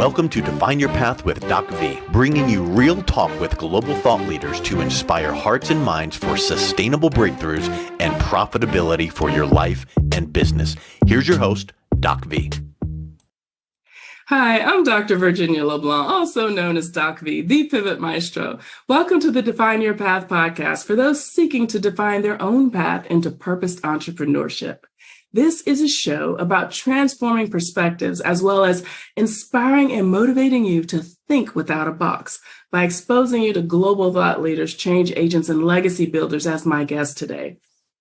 Welcome to Define Your Path with DocV, bringing you real talk with global thought leaders to inspire hearts and minds for sustainable breakthroughs and profitability for your life and business. Here's your host, DocV. Hi, I'm Dr. Virginia LeBlanc, also known as DocV, the Pivot Maestro. Welcome to the Define Your Path podcast for those seeking to define their own path into purposed entrepreneurship. This is a show about transforming perspectives as well as inspiring and motivating you to think without a box by exposing you to global thought leaders, change agents, and legacy builders as my guest today.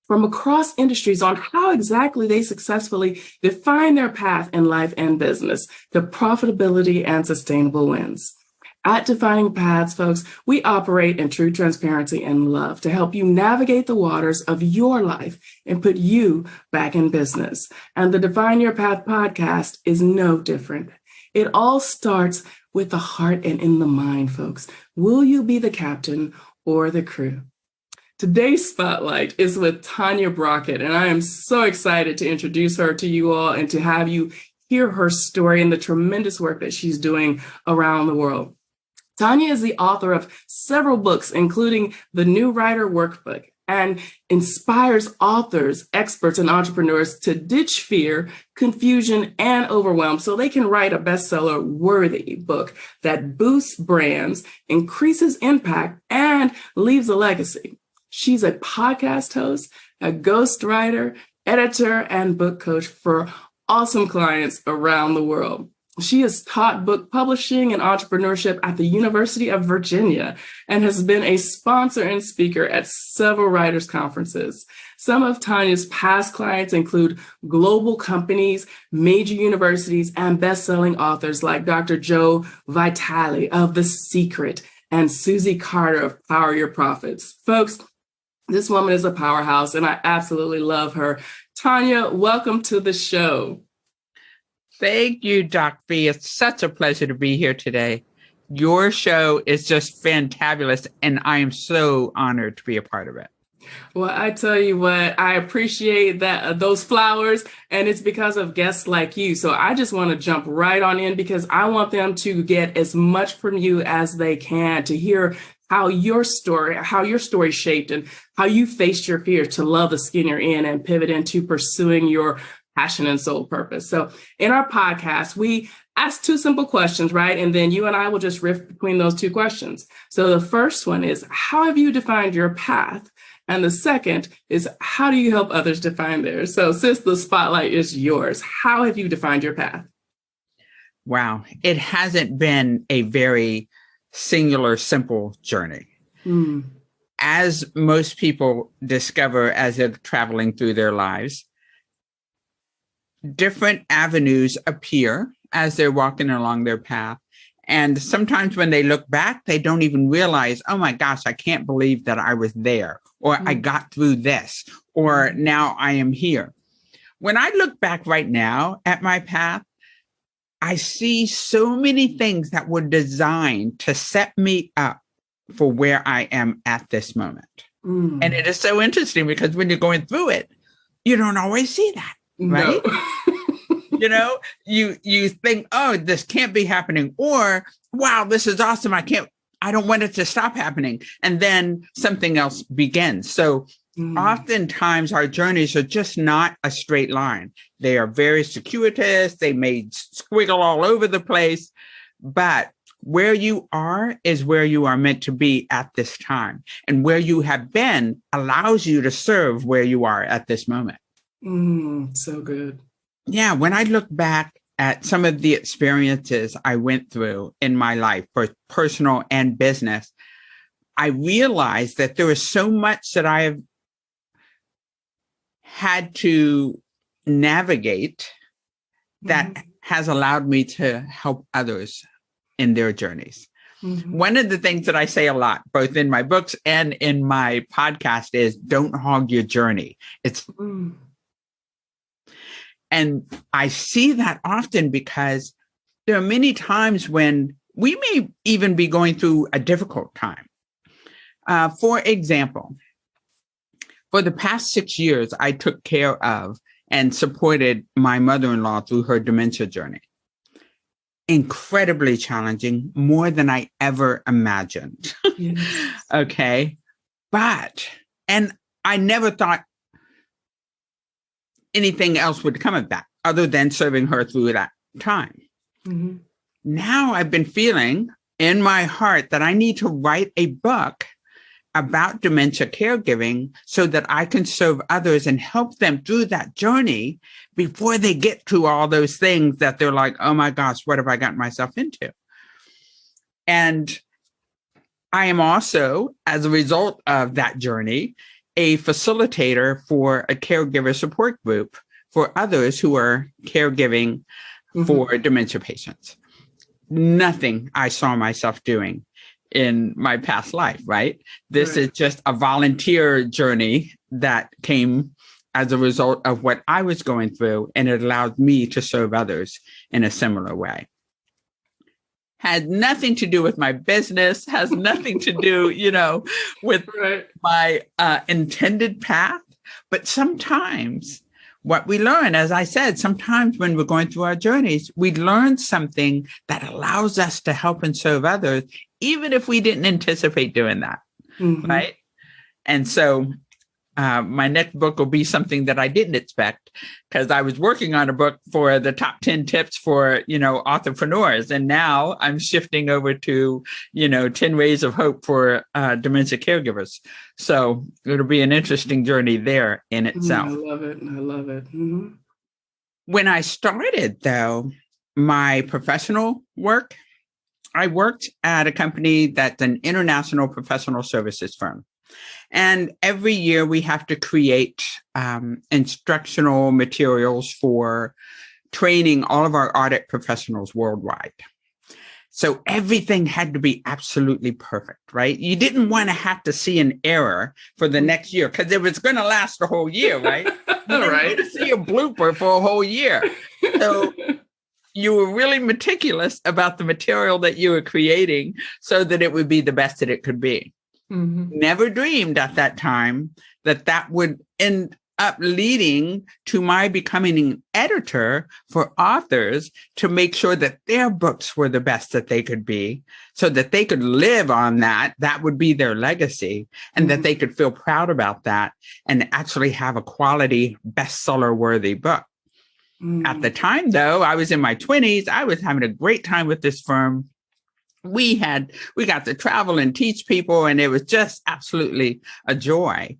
From across industries on how exactly they successfully define their path in life and business to profitability and sustainable wins. At Defining Paths, folks, we operate in true transparency and love to help you navigate the waters of your life and put you back in business. And the Define Your Path podcast is no different. It all starts with the heart and in the mind, folks. Will you be the captain or the crew? Today's spotlight is with Tanya Brockett, and I am so excited to introduce her to you all and to have you hear her story and the tremendous work that she's doing around the world. Tanya is the author of several books, including the new Writer Workbook, and inspires authors, experts, and entrepreneurs to ditch fear, confusion, and overwhelm so they can write a bestseller-worthy book that boosts brands, increases impact, and leaves a legacy. She's a podcast host, a ghostwriter, editor, and book coach for awesome clients around the world. She has taught book publishing and entrepreneurship at the University of Virginia and has been a sponsor and speaker at several writers' conferences. Some of Tanya's past clients include global companies, major universities, and best-selling authors like Dr. Joe Vitale of The Secret and Susie Carter of Power Your Profits. Folks, this woman is a powerhouse, and I absolutely love her. Tanya, welcome to the show. Thank you, DocV. It's such a pleasure to be here today. Your show is just fantabulous, and I am so honored to be a part of it. Well, I tell you what, I appreciate that those flowers, and it's because of guests like you. So I just want to jump right on in because I want them to get as much from you as they can to hear how your story shaped and how you faced your fear to love the skin you're in and pivot into pursuing your passion and soul purpose. So in our podcast, we ask two simple questions, right? And then you and I will just riff between those two questions. So the first one is, how have you defined your path? And the second is, how do you help others define theirs? So sis, the spotlight is yours. How have you defined your path? Wow. It hasn't been a very singular, simple journey. As most people discover as they're traveling through their lives, different avenues appear as they're walking along their path. And sometimes when they look back, they don't even realize, oh my gosh, I can't believe that I was there, or I got through this, or now I am here. When I look back right now at my path, I see so many things that were designed to set me up for where I am at this moment. And it is so interesting because when you're going through it, you don't always see that. Right? No. You think, oh, this can't be happening, or wow, this is awesome. I don't want it to stop happening. And then something else begins. So oftentimes our journeys are just not a straight line. They are very circuitous. They may squiggle all over the place, but where you are is where you are meant to be at this time. And where you have been allows you to serve where you are at this moment. So good. Yeah. When I look back at some of the experiences I went through in my life, both personal and business, I realized that there is so much that I have had to navigate that has allowed me to help others in their journeys. One of the things that I say a lot, both in my books and in my podcast, is don't hog your journey. And I see that often because there are many times when we may even be going through a difficult time. For example, for the past 6 years, I took care of and supported my mother-in-law through her dementia journey. incredibly challenging, more than I ever imagined. Yes. Okay. And I never thought anything else would come of that other than serving her through that time. Mm-hmm. Now I've been feeling in my heart that I need to write a book about dementia caregiving so that I can serve others and help them through that journey before they get to all those things that they're like, oh my gosh, what have I gotten myself into? And I am also, as a result of that journey, a facilitator for a caregiver support group for others who are caregiving for dementia patients. Nothing I saw myself doing in my past life, right? This is just a volunteer journey that came as a result of what I was going through, and it allowed me to serve others in a similar way. Had nothing to do with my business, has nothing to do, with my intended path. But sometimes what we learn, as I said, sometimes when we're going through our journeys, we learn something that allows us to help and serve others, even if we didn't anticipate doing that, right? And so my next book will be something that I didn't expect, because I was working on a book for the top 10 tips for, entrepreneurs. And now I'm shifting over to, 10 ways of hope for dementia caregivers. So it'll be an interesting journey there in itself. I love it. I love it. Mm-hmm. When I started, though, my professional work, I worked at a company that's an international professional services firm. And every year we have to create instructional materials for training all of our audit professionals worldwide. So everything had to be absolutely perfect, right? You didn't want to have to see an error for the next year, because it was going to last the whole year, right? You didn't want to see a blooper for a whole year. So you were really meticulous about the material that you were creating so that it would be the best that it could be. Never dreamed at that time that would end up leading to my becoming an editor for authors to make sure that their books were the best that they could be, so that they could live on that. That would be their legacy, and that they could feel proud about that and actually have a quality bestseller-worthy book. At the time, though, I was in my 20s. I was having a great time with this firm. We got to travel and teach people, and it was just absolutely a joy.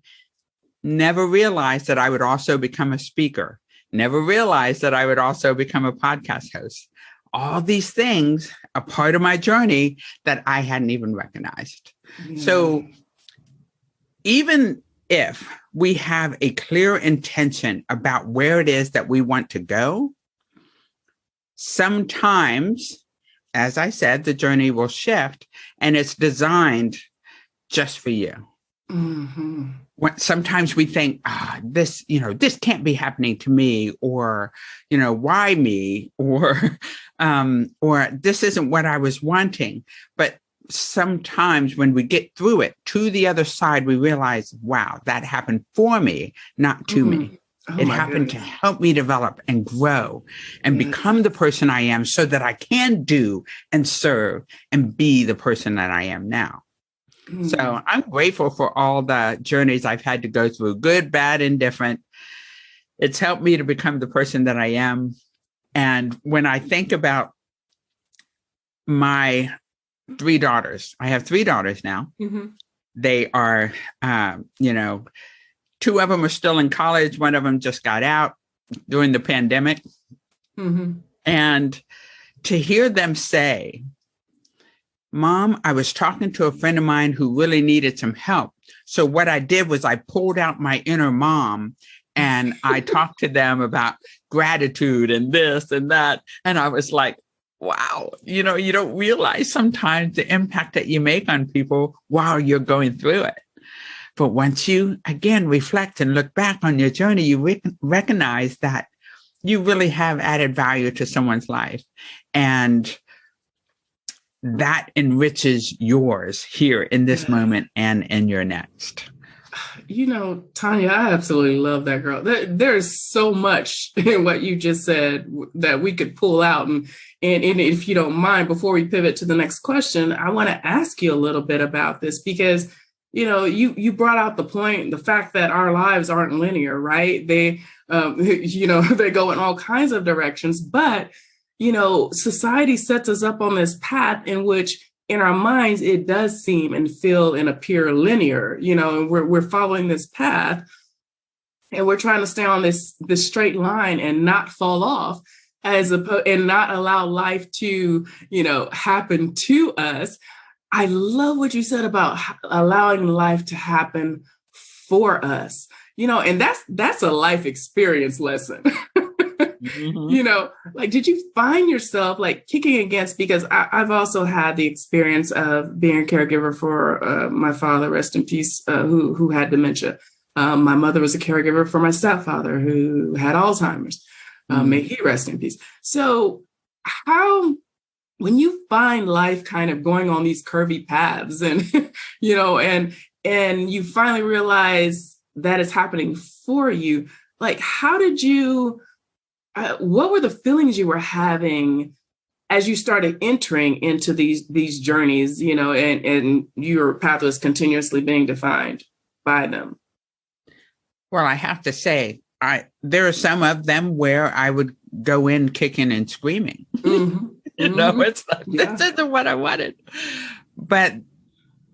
Never realized that I would also become a speaker. Never realized that I would also become a podcast host. All these things are part of my journey that I hadn't even recognized. So even if we have a clear intention about where it is that we want to go, sometimes, as I said, the journey will shift, and it's designed just for you. Sometimes we think, this can't be happening to me, or, why me, or this isn't what I was wanting. But sometimes when we get through it to the other side, we realize, wow, that happened for me, not to me. It happened to help me develop and grow and become the person I am, so that I can do and serve and be the person that I am now. So I'm grateful for all the journeys I've had to go through, good, bad, and different. It's helped me to become the person that I am. And when I think about my 3 daughters, I have 3 daughters now. They are, 2 of them are still in college. 1 of them just got out during the pandemic. And to hear them say, Mom, I was talking to a friend of mine who really needed some help. So what I did was I pulled out my inner mom, and I talked to them about gratitude and this and that. And I was like, wow, you don't realize sometimes the impact that you make on people while you're going through it. But once you, again, reflect and look back on your journey, you recognize that you really have added value to someone's life. And that enriches yours here in this moment and in your next. Tanya, I absolutely love that girl. There's so much in what you just said that we could pull out And if you don't mind, before we pivot to the next question, I want to ask you a little bit about this because, you brought out the point, the fact that our lives aren't linear, right? They, they go in all kinds of directions, but, society sets us up on this path in which in our minds, it does seem and feel and appear linear, and we're following this path and we're trying to stay on this straight line and not fall off and not allow life to, happen to us. I love what you said about allowing life to happen for us, and that's a life experience lesson. Mm-hmm. Did you find yourself kicking against, because I've also had the experience of being a caregiver for my father, rest in peace, who had dementia. My mother was a caregiver for my stepfather who had Alzheimer's. May he rest in peace. So when you find life kind of going on these curvy paths and, and you finally realize that it's happening for you, how did you, what were the feelings you were having as you started entering into these journeys, and your path was continuously being defined by them? Well, I have to say, there are some of them where I would go in kicking and screaming. Mm-hmm. It's like, this isn't what I wanted. But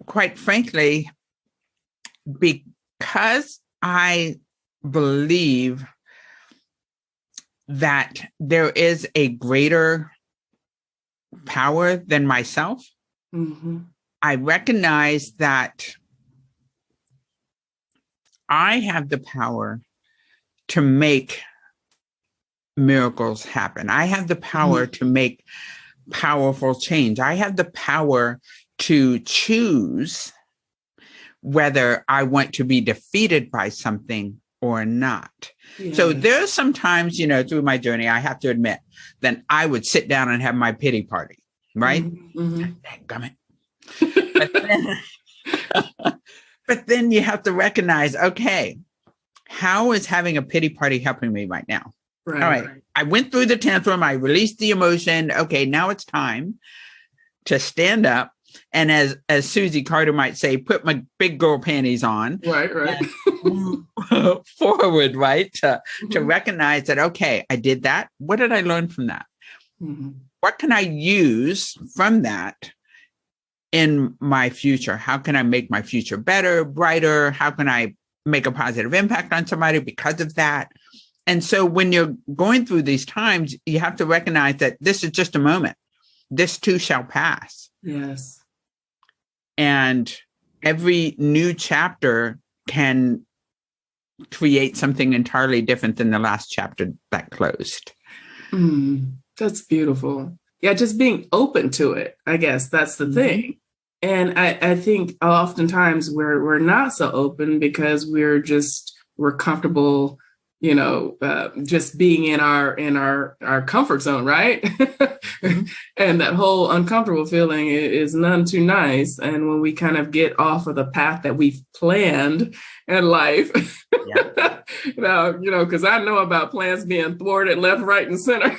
quite frankly, because I believe that there is a greater power than myself, mm-hmm. I recognize that I have the power to make miracles happen. I have the power to make powerful change. I have the power to choose whether I want to be defeated by something or not. Yeah. So there's sometimes, through my journey, I have to admit that I would sit down and have my pity party, right? Mm-hmm. But then you have to recognize, okay, how is having a pity party helping me right now? Right. All right. I went through the tantrum. I released the emotion. Okay, now it's time to stand up. And as Susie Carter might say, put my big girl panties on. Right. And move forward, right? To recognize that, okay, I did that. What did I learn from that? Mm-hmm. What can I use from that in my future? How can I make my future better, brighter? How can I make a positive impact on somebody because of that? And so when you're going through these times, you have to recognize that this is just a moment. This too shall pass. Yes. And every new chapter can create something entirely different than the last chapter that closed. That's beautiful. Yeah, just being open to it. I guess that's the thing. And I think oftentimes we're not so open because we're comfortable, just being in our comfort zone, right? And that whole uncomfortable feeling is none too nice. And when we kind of get off of the path that we've planned in life, because I know about plans being thwarted left, right, and center.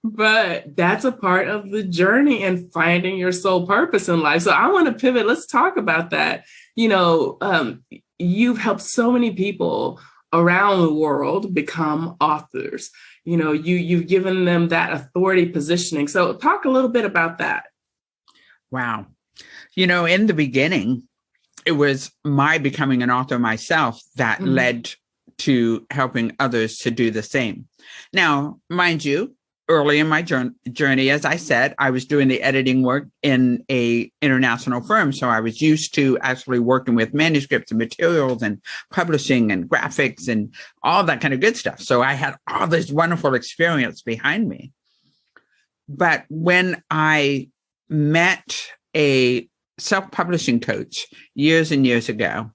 But that's a part of the journey and finding your soul purpose in life. So I want to pivot. Let's talk about that. You've helped so many people around the world become authors. You've given them that authority positioning. So talk a little bit about that. Wow. In the beginning, it was my becoming an author myself that led to helping others to do the same. Now, mind you, early in my journey, as I said, I was doing the editing work in a international firm. So I was used to actually working with manuscripts and materials and publishing and graphics and all that kind of good stuff. So I had all this wonderful experience behind me. But when I met a self-publishing coach years and years ago,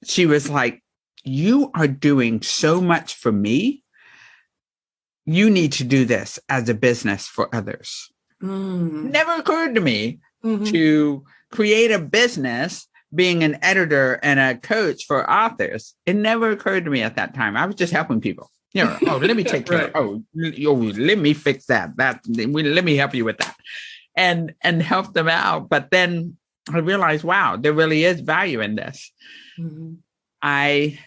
she was like, "You are doing so much for me. You need to do this as a business for others." Never occurred to me to create a business being an editor and a coach for authors. It never occurred to me at that time. I was just helping people. Let me take care. Right. Let me fix that. Let me help you with that, and help them out. But then I realized, wow, there really is value in this. Mm-hmm. I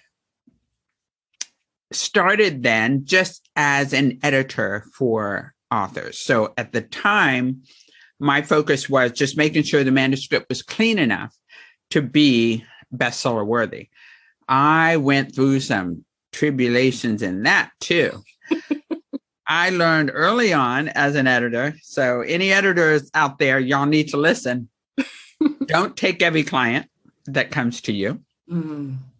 started then just as an editor for authors. So at the time, my focus was just making sure the manuscript was clean enough to be bestseller worthy. I went through some tribulations in that too. I learned early on as an editor. So any editors out there, y'all need to listen. Don't take every client that comes to you,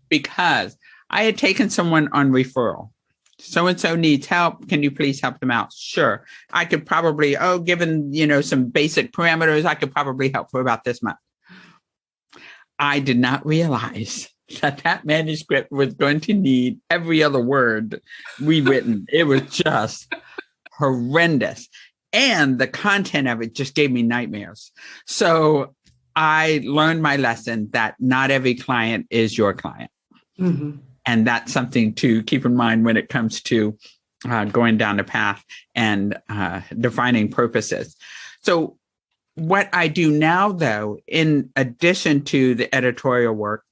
because I had taken someone on referral. So-and-so needs help. Can you please help them out? Sure. I could probably, given, some basic parameters, I could probably help for about this much. I did not realize that manuscript was going to need every other word rewritten. It was just horrendous. And the content of it just gave me nightmares. So I learned my lesson that not every client is your client. Mm-hmm. And that's something to keep in mind when it comes to going down the path and defining purposes. So what I do now, though, in addition to the editorial work,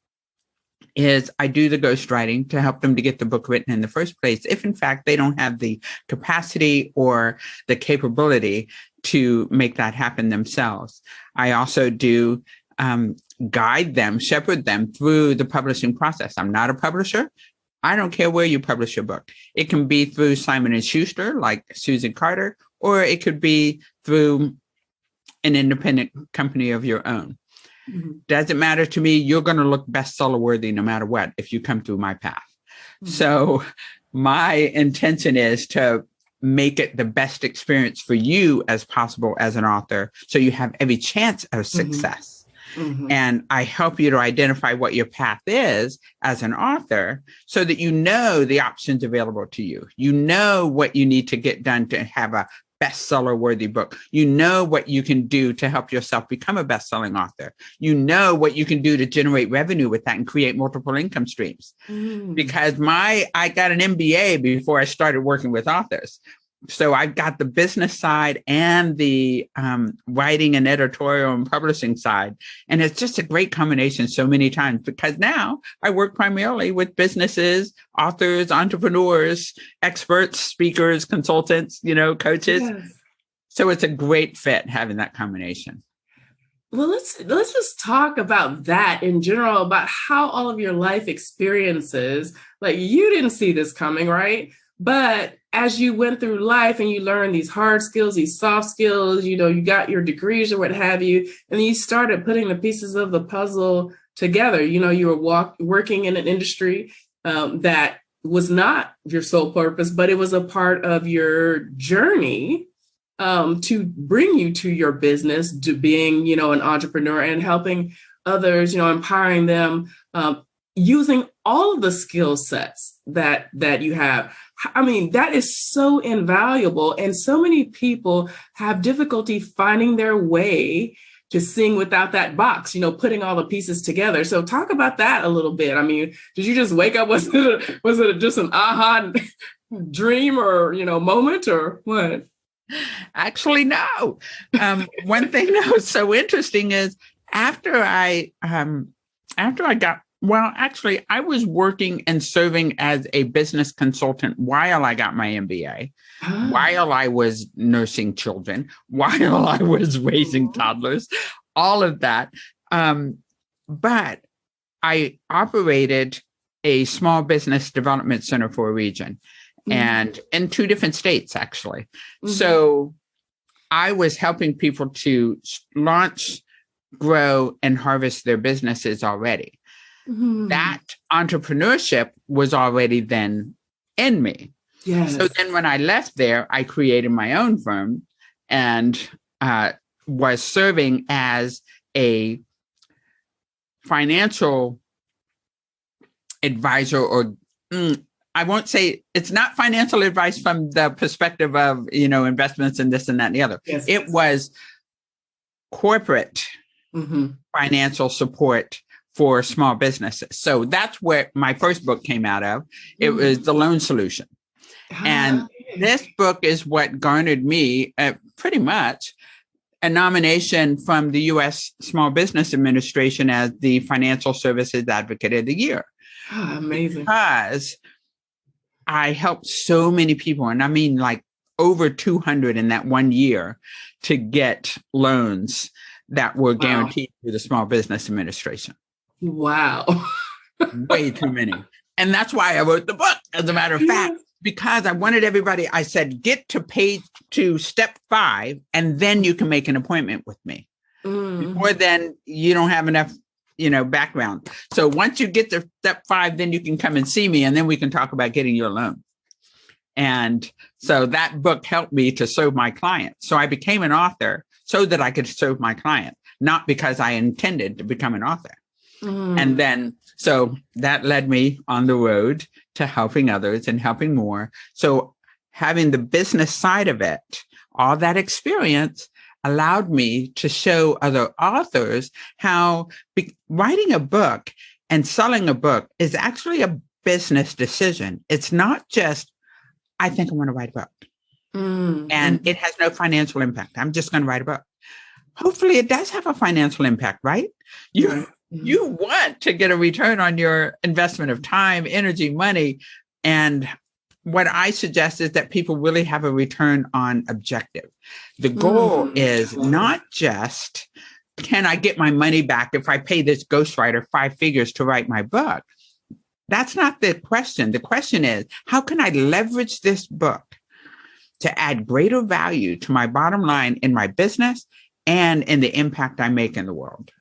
is I do the ghostwriting to help them to get the book written in the first place, if in fact they don't have the capacity or the capability to make that happen themselves. I also do guide them, shepherd them through the publishing process. I'm not a publisher. I don't care where you publish your book. It can be through Simon & Schuster, like Susie Carter, or it could be through an independent company of your own. Mm-hmm. Doesn't matter to me. You're going to look bestseller worthy no matter what if you come through my path. Mm-hmm. So my intention is to make it the best experience for you as possible as an author, so you have every chance of success. Mm-hmm. And I help you to identify what your path is as an author, so that you know the options available to you. You know what you need to get done to have a bestseller worthy book. You know what you can do to help yourself become a best-selling author. You know what you can do to generate revenue with that and create multiple income streams. Because I got an MBA before I started working with authors. So I've got the business side and the writing and editorial and publishing side. And it's just a great combination so many times, because now I work primarily with businesses, authors, entrepreneurs, experts, speakers, consultants, coaches. Yes. So it's a great fit having that combination. Well, let's just talk about that in general, about how all of your life experiences, like you didn't see this coming, right? But as you went through life and you learned these hard skills, these soft skills, you got your degrees or what have you, and then you started putting the pieces of the puzzle together. You were working in an industry that was not your sole purpose, but it was a part of your journey to bring you to your business, to being, an entrepreneur and helping others, empowering them, using all of the skill sets that you have. I mean, that is so invaluable. And so many people have difficulty finding their way to sing without that box, putting all the pieces together. So talk about that a little bit. I mean, did you just wake up? Was it just an aha dream or, moment or what? Actually, no. One thing that was so interesting is after I got, well, actually, I was working and serving as a business consultant while I got my MBA, while I was nursing children, while I was raising toddlers, all of that. But I operated a small business development center for a region, and in 2 different states, actually. Mm-hmm. So I was helping people to launch, grow, and harvest their businesses already. Mm-hmm. That entrepreneurship was already then in me. Yes. So then when I left there, I created my own firm and was serving as a financial advisor, or I won't say it's not financial advice from the perspective of, investments and this and that and the other. Yes. It was corporate financial support for small businesses. So that's where my first book came out of. It was The Loan Solution. And this book is what garnered me pretty much a nomination from the U.S. Small Business Administration as the Financial Services Advocate of the Year. Amazing. Because I helped so many people, and I mean like over 200 in that 1 year, to get loans that were guaranteed through the Small Business Administration. Wow. Way too many. And that's why I wrote the book, as a matter of fact, because I wanted everybody, I said, get to step 5, and then you can make an appointment with me. Before then, you don't have enough, background. So once you get to step 5, then you can come and see me, and then we can talk about getting your loan. And so that book helped me to serve my clients. So I became an author so that I could serve my client, not because I intended to become an author. And then, so that led me on the road to helping others and helping more. So having the business side of it, all that experience allowed me to show other authors how writing a book and selling a book is actually a business decision. It's not just, I think I want to write a book. And it has no financial impact. I'm just going to write a book. Hopefully it does have a financial impact, right? You want to get a return on your investment of time, energy, money. And what I suggest is that people really have a return on objective. The goal is not just, can I get my money back if I pay this ghostwriter 5 figures to write my book? That's not the question. The question is, how can I leverage this book to add greater value to my bottom line in my business and in the impact I make in the world?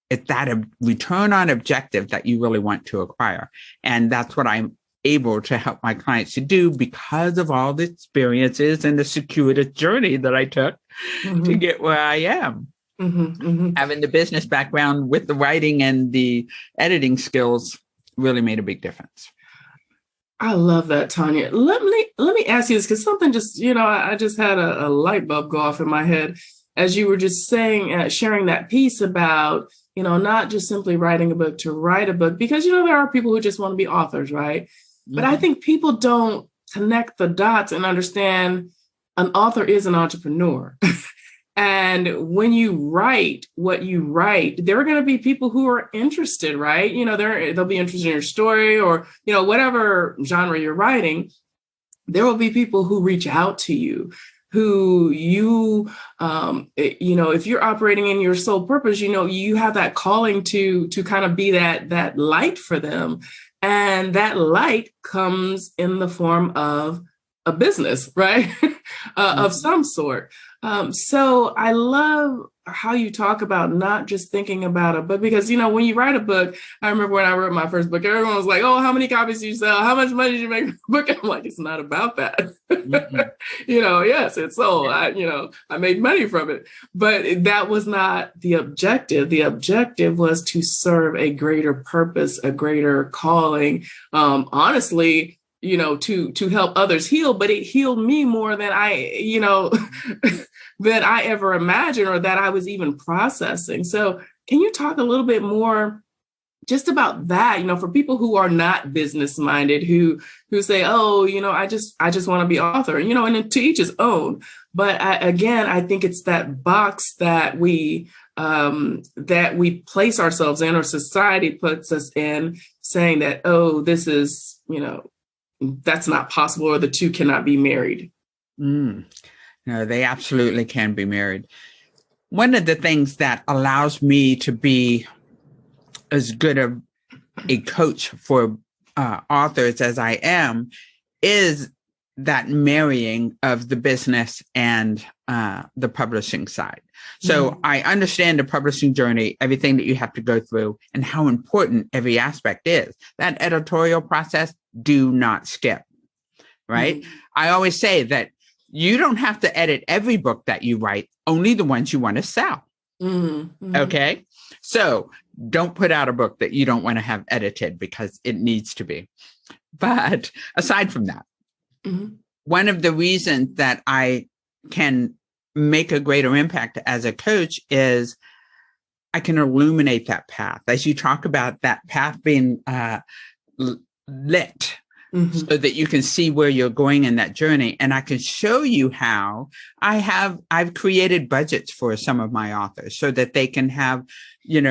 It's that a return on objective that you really want to acquire. And that's what I'm able to help my clients to do because of all the experiences and the circuitous journey that I took to get where I am. Having the business background with the writing and the editing skills really made a big difference. I love that, Tanya. Let me ask you this, because something just, I just had a light bulb go off in my head as you were just saying, sharing that piece about, not just simply writing a book to write a book, because, there are people who just want to be authors, right? But I think people don't connect the dots and understand an author is an entrepreneur. And when you write what you write, there are going to be people who are interested, right? They'll be interested in your story or, whatever genre you're writing. There will be people who reach out to you, who you, if you're operating in your sole purpose, you have that calling to kind of be that light for them. And that light comes in the form of a business, right? Of some sort. So I love how you talk about not just thinking about a book, because, when you write a book, I remember when I wrote my first book, everyone was like, oh, how many copies do you sell? How much money did you make from the book? I'm like, it's not about that. Yes, it's sold. I made money from it, but that was not the objective. The objective was to serve a greater purpose, a greater calling. Honestly, to help others heal, but it healed me more than than I ever imagined or that I was even processing. So can you talk a little bit more just about that, for people who are not business minded, who say, oh, I just want to be author, and to each his own. But I think it's that box that we place ourselves in, or society puts us in, saying that, oh, this is, that's not possible, or the two cannot be married. No, they absolutely can be married. One of the things that allows me to be as good a coach for authors as I am is that marrying of the business and the publishing side. So I understand the publishing journey, everything that you have to go through, and how important every aspect is. That editorial process, do not skip, right? I always say that you don't have to edit every book that you write, only the ones you want to sell. Okay? So don't put out a book that you don't want to have edited, because it needs to be. But aside from that, one of the reasons that I can make a greater impact as a coach is I can illuminate that path. As you talk about that path being lit so that you can see where you're going in that journey. And I can show you how I've created budgets for some of my authors so that they can have,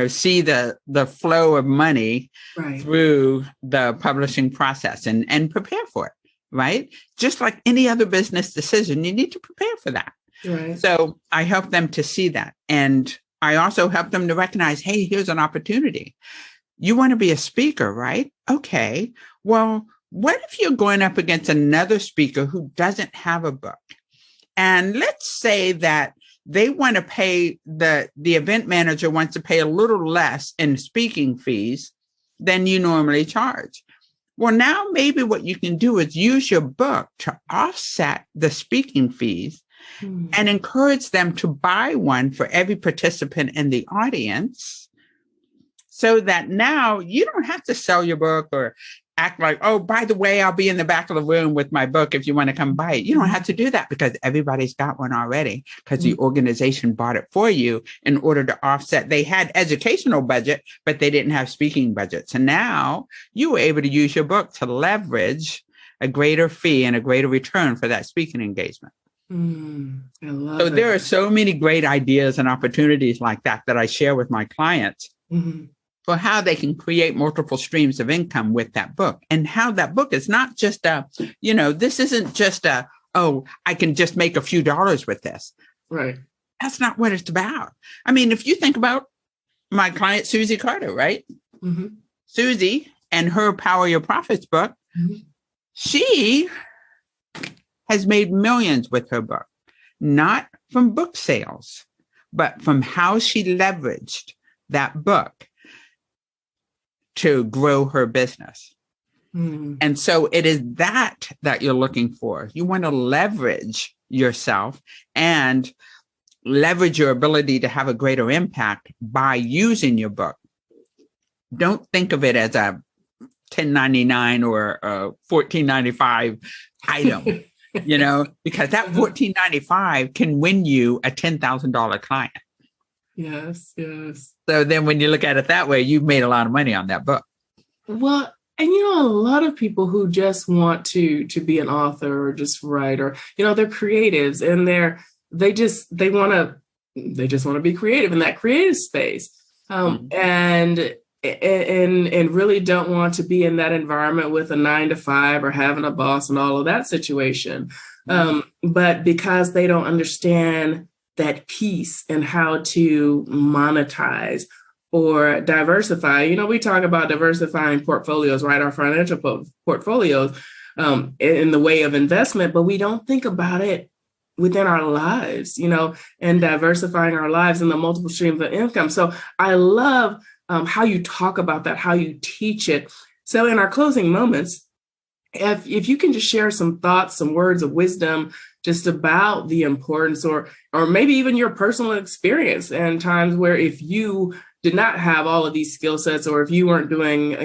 see the flow of money through the publishing process and prepare for it, right? Just like any other business decision, you need to prepare for that. Right. So I help them to see that. And I also help them to recognize, hey, here's an opportunity. You want to be a speaker, right? Okay. Well, what if you're going up against another speaker who doesn't have a book? And let's say that they want to pay, the event manager wants to pay a little less in speaking fees than you normally charge. Well, now maybe what you can do is use your book to offset the speaking fees and encourage them to buy one for every participant in the audience, so that now you don't have to sell your book or act like, oh, by the way, I'll be in the back of the room with my book if you want to come buy it. You don't have to do that because everybody's got one already, because the organization bought it for you in order to offset. They had educational budget, but they didn't have speaking budget. So now you were able to use your book to leverage a greater fee and a greater return for that speaking engagement. I love it. There are so many great ideas and opportunities like that I share with my clients for how they can create multiple streams of income with that book, and how that book is not just this isn't just oh, I can just make a few dollars with this. Right. That's not what it's about. I mean, if you think about my client, Susie Carter, right? Susie and her Power Your Profits book, she has made millions with her book, not from book sales, but from how she leveraged that book to grow her business. And so it is that you're looking for. You want to leverage yourself and leverage your ability to have a greater impact by using your book. Don't think of it as a $10.99 or a $14.95 item. Because that $14.95 can win you a $10,000 client. Yes. So then when you look at it that way, you've made a lot of money on that book. Well, and a lot of people who just want to be an author or just write, or they're creatives, and they just want to be creative in that creative space, and really don't want to be in that environment with a 9-to-5 or having a boss and all of that situation. But because they don't understand that piece and how to monetize or diversify, we talk about diversifying portfolios, right? Our financial portfolios in the way of investment, but we don't think about it within our lives, and diversifying our lives in the multiple streams of income. So I love how you talk about that, how you teach it. So in our closing moments, if you can just share some thoughts, some words of wisdom, just about the importance, or maybe even your personal experience and times where if you did not have all of these skill sets, or if you weren't doing,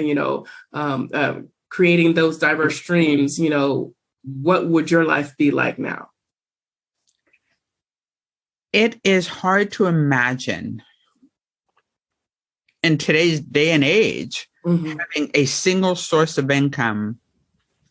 creating those diverse streams, what would your life be like now? It is hard to imagine in today's day and age, having a single source of income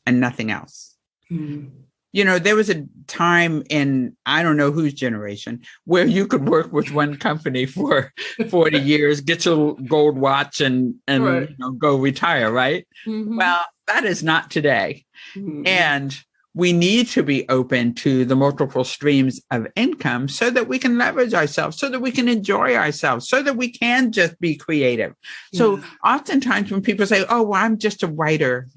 and nothing else. There was a time in, I don't know whose generation, where you could work with one company for 40 years, get your gold watch and right. Go retire, right? Well, that is not today. And we need to be open to the multiple streams of income so that we can leverage ourselves, so that we can enjoy ourselves, so that we can just be creative. So oftentimes when people say, oh, well, I'm just a writer,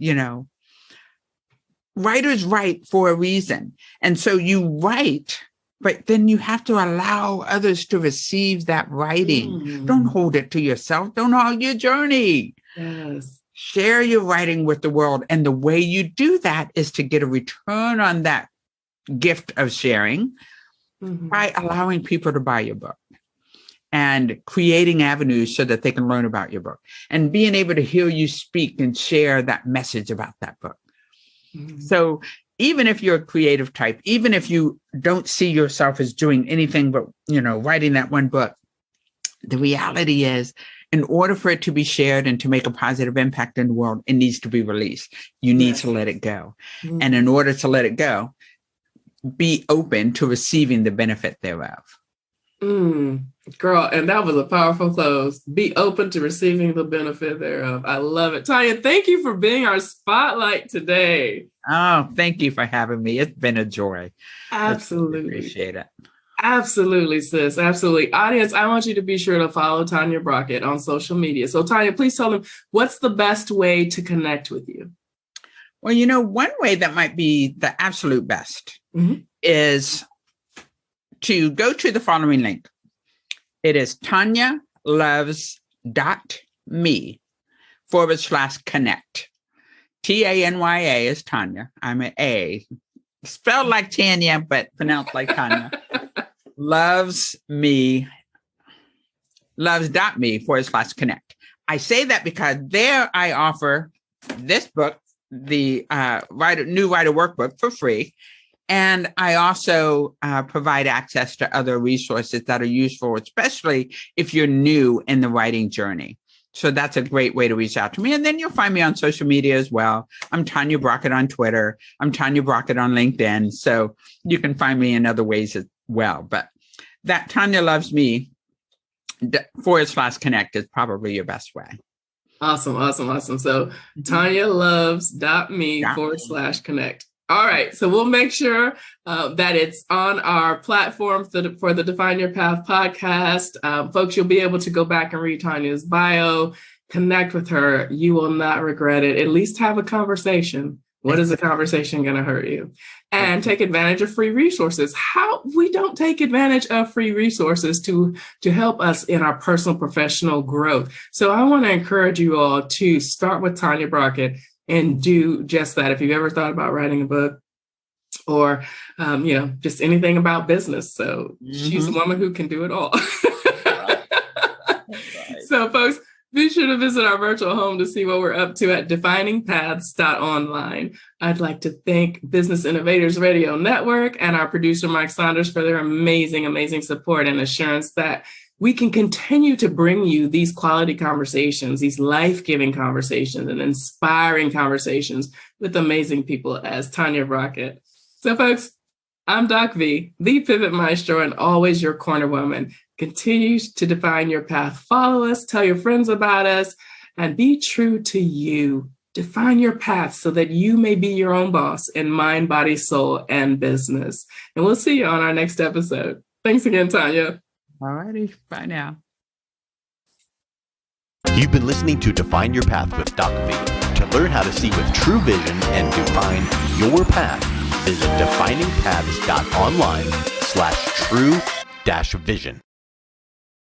writers write for a reason. And so you write, but then you have to allow others to receive that writing. Don't hold it to yourself. Don't hold your journey. Yes. Share your writing with the world. And the way you do that is to get a return on that gift of sharing by allowing people to buy your book and creating avenues so that they can learn about your book and being able to hear you speak and share that message about that book. So even if you're a creative type, even if you don't see yourself as doing anything but, writing that one book, the reality is in order for it to be shared and to make a positive impact in the world, it needs to be released. You need to let it go. Mm-hmm. And in order to let it go, be open to receiving the benefit thereof. Girl, and that was a powerful close. Be open to receiving the benefit thereof. I love it. Tanya, thank you for being our spotlight today. Oh, thank you for having me. It's been a joy. Absolutely. I appreciate it. Absolutely, sis. Absolutely. Audience, I want you to be sure to follow Tanya Brockett on social media. So Tanya, please tell them, what's the best way to connect with you? Well, one way that might be the absolute best is to go to the following link. It is tanyaloves.me/connect. Tanya is Tanya. I'm an A. Spelled like Tanya, but pronounced like Tanya. loves.me/connect. I say that because there I offer this book, the new Writer Workbook, for free. And I also provide access to other resources that are useful, especially if you're new in the writing journey. So that's a great way to reach out to me. And then you'll find me on social media as well. I'm Tanya Brockett on Twitter. I'm Tanya Brockett on LinkedIn. So you can find me in other ways as well. But that Tanya Loves Me /connect is probably your best way. Awesome. So tanyaloves.me/connect. All right. So we'll make sure that it's on our platform for the Define Your Path podcast. Folks, you'll be able to go back and read Tanya's bio, connect with her. You will not regret it. At least have a conversation. What is a conversation going to hurt you? And take advantage of free resources. How we don't take advantage of free resources to help us in our personal professional growth. So I want to encourage you all to start with Tanya Brockett and do just that. If you've ever thought about writing a book or, just anything about business. So she's a woman who can do it all. Right. So folks, be sure to visit our virtual home to see what we're up to at definingpaths.online. I'd like to thank Business Innovators Radio Network and our producer, Mike Saunders, for their amazing support and assurance that we can continue to bring you these quality conversations, these life-giving conversations and inspiring conversations with amazing people as Tanya Brockett. So folks, I'm DocV, the Pivot Maestro, and always your corner woman. Continue to define your path. Follow us, tell your friends about us, and be true to you. Define your path so that you may be your own boss in mind, body, soul, and business. And we'll see you on our next episode. Thanks again, Tanya. All righty. Bye now. You've been listening to Define Your Path with DocV. To learn how to see with true vision and define your path, visit definingpaths.online/true-vision.